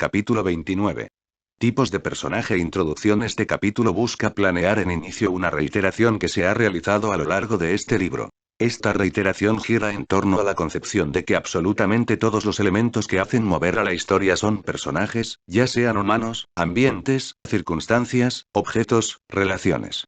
Capítulo 29. Tipos de personaje. Introducción. Este capítulo busca planear en inicio una reiteración que se ha realizado a lo largo de este libro. Esta reiteración gira en torno a la concepción de que absolutamente todos los elementos que hacen mover a la historia son personajes, ya sean humanos, ambientes, circunstancias, objetos, relaciones.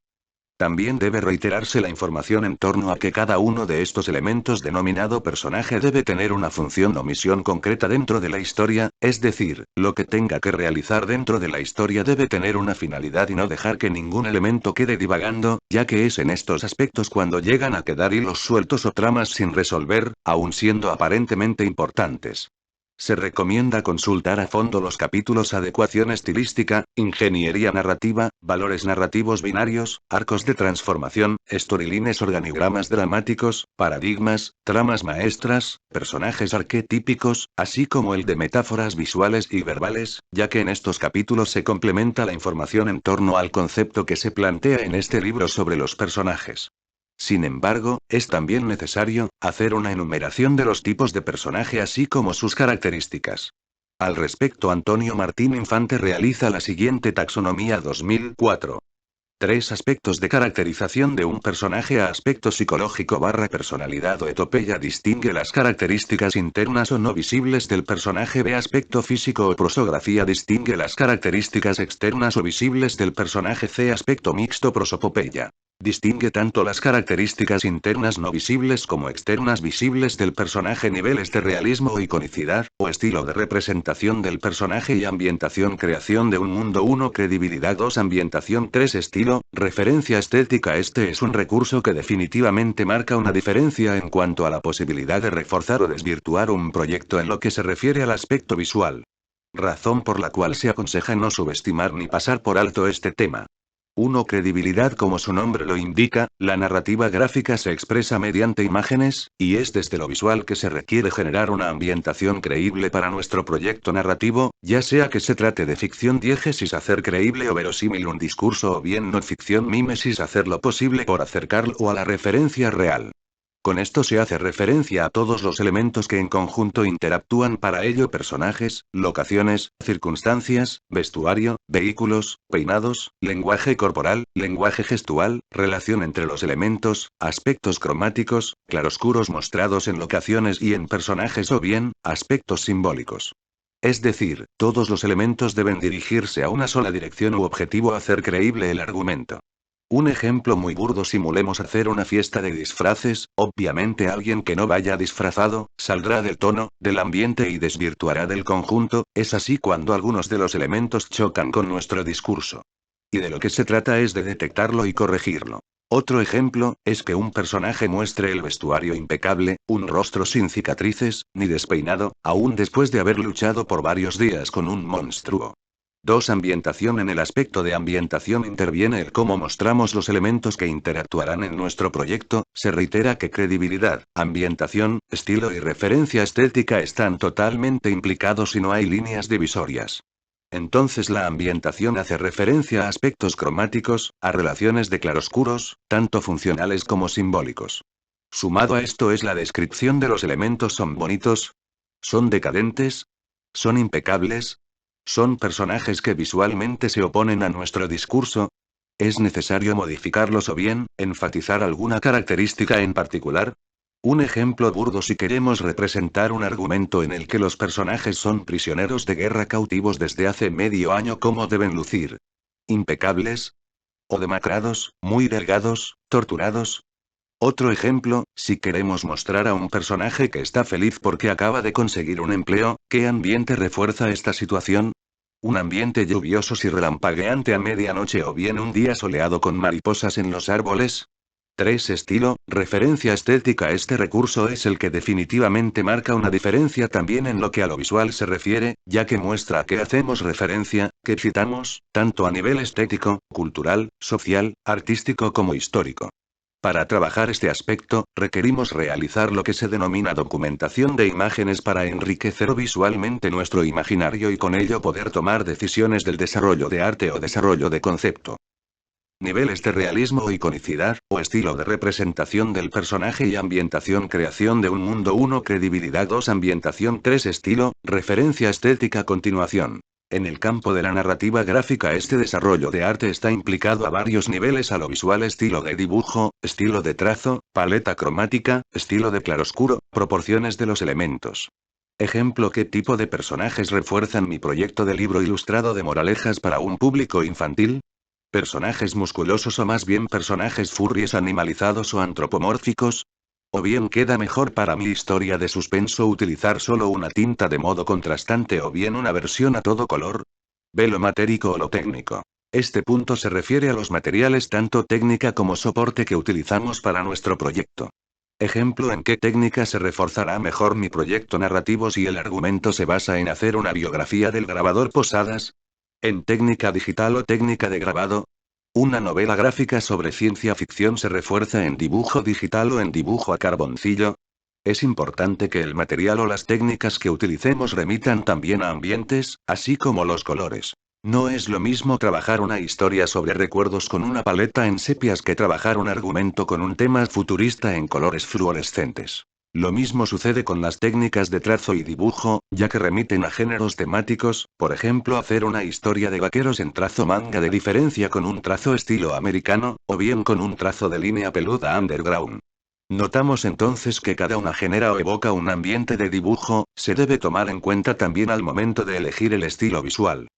También debe reiterarse la información en torno a que cada uno de estos elementos denominado personaje debe tener una función o misión concreta dentro de la historia, es decir, lo que tenga que realizar dentro de la historia debe tener una finalidad y no dejar que ningún elemento quede divagando, ya que es en estos aspectos cuando llegan a quedar hilos sueltos o tramas sin resolver, aun siendo aparentemente importantes. Se recomienda consultar a fondo los capítulos Adecuación estilística, Ingeniería narrativa, Valores narrativos binarios, Arcos de transformación, Storylines, Organigramas dramáticos, Paradigmas, Tramas maestras, Personajes arquetípicos, así como el de Metáforas visuales y verbales, ya que en estos capítulos se complementa la información en torno al concepto que se plantea en este libro sobre los personajes. Sin embargo, es también necesario hacer una enumeración de los tipos de personaje así como sus características. Al respecto, Antonio Martín Infante realiza la siguiente taxonomía 2004. 3 aspectos de caracterización de un personaje. A aspecto psicológico / personalidad o etopeya. Distingue las características internas o no visibles del personaje. B. Aspecto físico o prosografía. Distingue las características externas o visibles del personaje. C. Aspecto mixto. Prosopopeya. Distingue tanto las características internas no visibles como externas visibles del personaje. Niveles de realismo o iconicidad, o estilo de representación del personaje y ambientación. Creación de un mundo. 1. Credibilidad. 2. Ambientación. 3. Estilo, referencia estética. Este es un recurso que definitivamente marca una diferencia en cuanto a la posibilidad de reforzar o desvirtuar un proyecto en lo que se refiere al aspecto visual. Razón por la cual se aconseja no subestimar ni pasar por alto este tema. 1. Credibilidad. Como su nombre lo indica, la narrativa gráfica se expresa mediante imágenes, y es desde lo visual que se requiere generar una ambientación creíble para nuestro proyecto narrativo, ya sea que se trate de ficción diégesis hacer creíble o verosímil un discurso o bien no ficción mímesis hacer lo posible por acercarlo a la referencia real. Con esto se hace referencia a todos los elementos que en conjunto interactúan para ello: personajes, locaciones, circunstancias, vestuario, vehículos, peinados, lenguaje corporal, lenguaje gestual, relación entre los elementos, aspectos cromáticos, claroscuros mostrados en locaciones y en personajes o bien, aspectos simbólicos. Es decir, todos los elementos deben dirigirse a una sola dirección u objetivo: hacer creíble el argumento. Un ejemplo muy burdo: simulemos hacer una fiesta de disfraces, obviamente alguien que no vaya disfrazado, saldrá del tono, del ambiente y desvirtuará del conjunto. Es así cuando algunos de los elementos chocan con nuestro discurso. Y de lo que se trata es de detectarlo y corregirlo. Otro ejemplo, es que un personaje muestre el vestuario impecable, un rostro sin cicatrices, ni despeinado, aún después de haber luchado por varios días con un monstruo. 2. Ambientación. En el aspecto de ambientación interviene el cómo mostramos los elementos que interactuarán en nuestro proyecto. Se reitera que credibilidad, ambientación, estilo y referencia estética están totalmente implicados y no hay líneas divisorias. Entonces la ambientación hace referencia a aspectos cromáticos, a relaciones de claroscuros, tanto funcionales como simbólicos. Sumado a esto es la descripción de los elementos: ¿son bonitos? ¿Son decadentes? ¿Son impecables? ¿Son personajes que visualmente se oponen a nuestro discurso? ¿Es necesario modificarlos o bien, enfatizar alguna característica en particular? Un ejemplo burdo: si queremos representar un argumento en el que los personajes son prisioneros de guerra cautivos desde hace medio año, ¿cómo deben lucir? ¿Impecables? ¿O demacrados, muy delgados, torturados? Otro ejemplo, si queremos mostrar a un personaje que está feliz porque acaba de conseguir un empleo, ¿qué ambiente refuerza esta situación? ¿Un ambiente lluvioso y relampagueante a medianoche o bien un día soleado con mariposas en los árboles? 3. Estilo, referencia estética. Este recurso es el que definitivamente marca una diferencia también en lo que a lo visual se refiere, ya que muestra a qué hacemos referencia, qué citamos, tanto a nivel estético, cultural, social, artístico como histórico. Para trabajar este aspecto, requerimos realizar lo que se denomina documentación de imágenes para enriquecer visualmente nuestro imaginario y con ello poder tomar decisiones del desarrollo de arte o desarrollo de concepto. Niveles de realismo o iconicidad, o estilo de representación del personaje y ambientación. Creación de un mundo. 1. Credibilidad. 2. Ambientación. 3. Estilo, referencia estética. Continuación. En el campo de la narrativa gráfica, este desarrollo de arte está implicado a varios niveles: a lo visual, estilo de dibujo, estilo de trazo, paleta cromática, estilo de claroscuro, proporciones de los elementos. Ejemplo: ¿qué tipo de personajes refuerzan mi proyecto de libro ilustrado de moralejas para un público infantil? ¿Personajes musculosos o más bien personajes furries animalizados o antropomórficos? ¿O bien queda mejor para mi historia de suspenso utilizar solo una tinta de modo contrastante o bien una versión a todo color? ¿Ve lo matérico o lo técnico? Este punto se refiere a los materiales, tanto técnica como soporte, que utilizamos para nuestro proyecto. Ejemplo: ¿en qué técnica se reforzará mejor mi proyecto narrativo si el argumento se basa en hacer una biografía del grabador Posadas? ¿En técnica digital o técnica de grabado? ¿Una novela gráfica sobre ciencia ficción se refuerza en dibujo digital o en dibujo a carboncillo? Es importante que el material o las técnicas que utilicemos remitan también a ambientes, así como los colores. No es lo mismo trabajar una historia sobre recuerdos con una paleta en sepias que trabajar un argumento con un tema futurista en colores fluorescentes. Lo mismo sucede con las técnicas de trazo y dibujo, ya que remiten a géneros temáticos. Por ejemplo, hacer una historia de vaqueros en trazo manga de diferencia con un trazo estilo americano, o bien con un trazo de línea peluda underground. Notamos entonces que cada una genera o evoca un ambiente de dibujo. Se debe tomar en cuenta también al momento de elegir el estilo visual.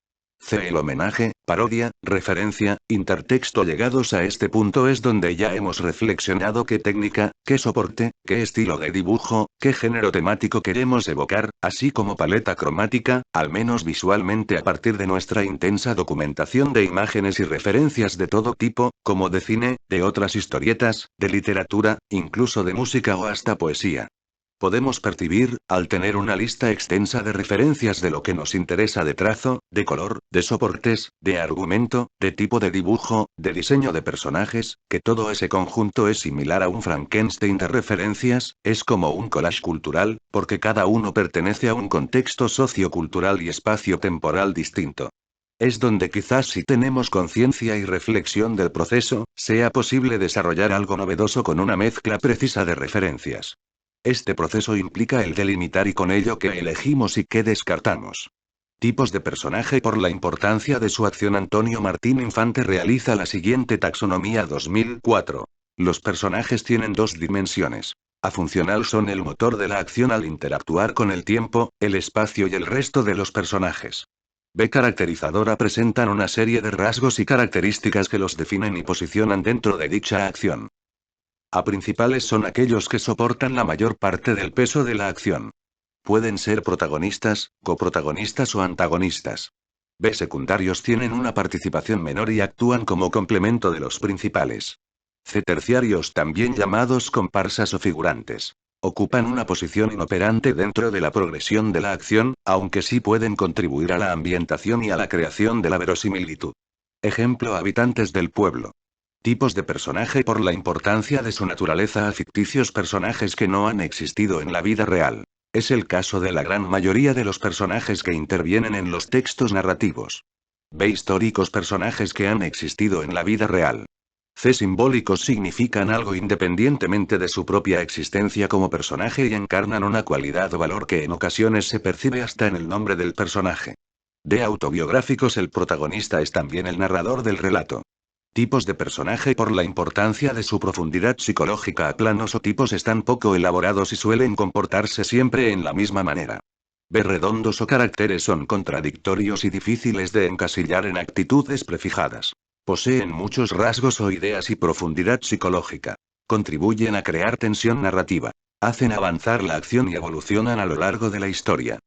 El homenaje, parodia, referencia, intertexto. Llegados a este punto es donde ya hemos reflexionado qué técnica, qué soporte, qué estilo de dibujo, qué género temático queremos evocar, así como paleta cromática, al menos visualmente, a partir de nuestra intensa documentación de imágenes y referencias de todo tipo, como de cine, de otras historietas, de literatura, incluso de música o hasta poesía. Podemos percibir, al tener una lista extensa de referencias de lo que nos interesa, de trazo, de color, de soportes, de argumento, de tipo de dibujo, de diseño de personajes, que todo ese conjunto es similar a un Frankenstein de referencias. Es como un collage cultural, porque cada uno pertenece a un contexto sociocultural y espacio-temporal distinto. Es donde quizás, si tenemos conciencia y reflexión del proceso, sea posible desarrollar algo novedoso con una mezcla precisa de referencias. Este proceso implica el delimitar y con ello qué elegimos y qué descartamos. Tipos de personaje. Por la importancia de su acción, Antonio Martín Infante realiza la siguiente taxonomía 2004. Los personajes tienen dos dimensiones. A funcional: son el motor de la acción al interactuar con el tiempo, el espacio y el resto de los personajes. B. Caracterizadora: presentan una serie de rasgos y características que los definen y posicionan dentro de dicha acción. A. Principales: son aquellos que soportan la mayor parte del peso de la acción. Pueden ser protagonistas, coprotagonistas o antagonistas. B. Secundarios: tienen una participación menor y actúan como complemento de los principales. C. Terciarios, también llamados comparsas o figurantes. Ocupan una posición inoperante dentro de la progresión de la acción, aunque sí pueden contribuir a la ambientación y a la creación de la verosimilitud. Ejemplo: habitantes del pueblo. Tipos de personaje. Por la importancia de su naturaleza, a ficticios: personajes que no han existido en la vida real. Es el caso de la gran mayoría de los personajes que intervienen en los textos narrativos. B. Históricos: personajes que han existido en la vida real. C. Simbólicos: significan algo independientemente de su propia existencia como personaje y encarnan una cualidad o valor que en ocasiones se percibe hasta en el nombre del personaje. D. Autobiográficos: el protagonista es también el narrador del relato. Tipos de personaje. Por la importancia de su profundidad psicológica, a planos o tipos están poco elaborados y suelen comportarse siempre en la misma manera. B. Redondos o caracteres: son contradictorios y difíciles de encasillar en actitudes prefijadas. Poseen muchos rasgos o ideas y profundidad psicológica. Contribuyen a crear tensión narrativa. Hacen avanzar la acción y evolucionan a lo largo de la historia.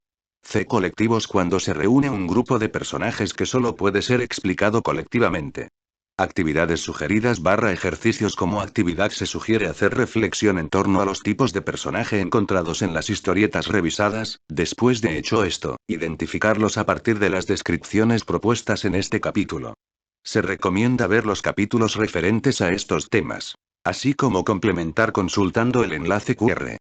C. Colectivos: cuando se reúne un grupo de personajes que solo puede ser explicado colectivamente. Actividades sugeridas / ejercicios. Como actividad se sugiere hacer reflexión en torno a los tipos de personaje encontrados en las historietas revisadas. Después de hecho esto, identificarlos a partir de las descripciones propuestas en este capítulo. Se recomienda ver los capítulos referentes a estos temas, así como complementar consultando el enlace QR.